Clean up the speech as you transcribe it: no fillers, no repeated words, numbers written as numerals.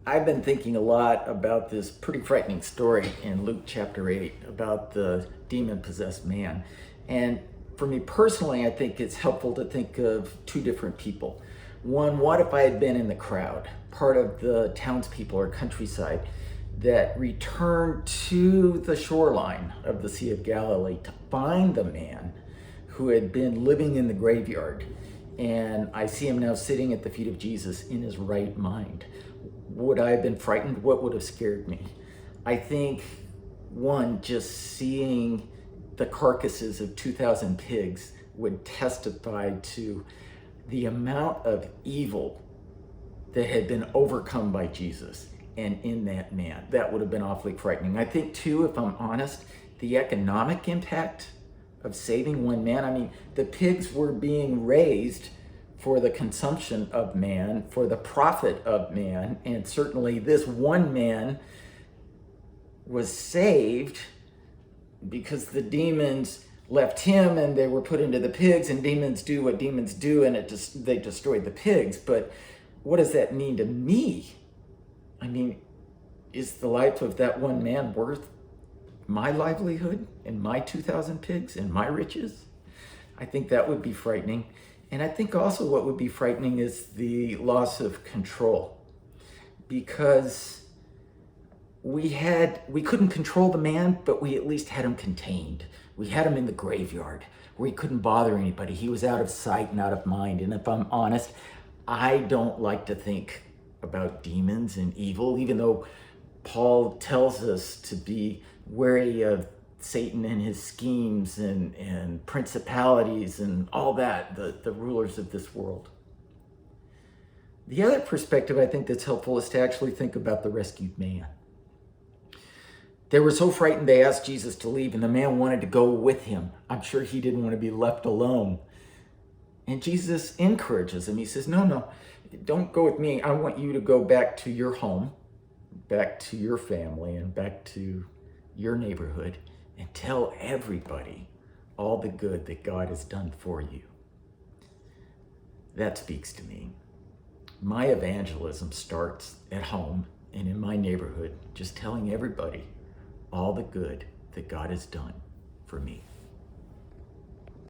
I've been thinking a lot about this pretty frightening story in Luke chapter 8 about the demon-possessed man. And for me personally, I think it's helpful to think of two different people. One, what if I had been in the crowd, part of the townspeople or countryside that returned to the shoreline of the Sea of Galilee to find the man who had been living in the graveyard. And I see him now sitting at the feet of Jesus in his right mind. Would I have been frightened? What would have scared me? I think, one, just seeing the carcasses of 2,000 pigs would testify to the amount of evil that had been overcome by Jesus and in that man. That would have been awfully frightening. I think, too, if I'm honest, the economic impact of saving one man. I mean, the pigs were being raised for the consumption of man, for the profit of man, and certainly this one man was saved because the demons left him and they were put into the pigs, and demons do what demons do, and they destroyed the pigs. But what does that mean to me? I mean, is the life of that one man worth my livelihood and my 2,000 pigs and my riches? I think that would be frightening. And I think also what would be frightening is the loss of control, because we couldn't control the man, but we at least had him contained. We had him in the graveyard where he couldn't bother anybody. He was out of sight and out of mind. And if I'm honest, I don't like to think about demons and evil, even though Paul tells us to be wary of Satan and his schemes and principalities and all that, the rulers of this world. The other perspective I think that's helpful is to actually think about the rescued man. They were so frightened they asked Jesus to leave, and the man wanted to go with him. I'm sure he didn't want to be left alone. And Jesus encourages him. He says, no, don't go with me. I want you to go back to your home, back to your family, and back to your neighborhood, and tell everybody all the good that God has done for you. That speaks to me. My evangelism starts at home and in my neighborhood, just telling everybody all the good that God has done for me.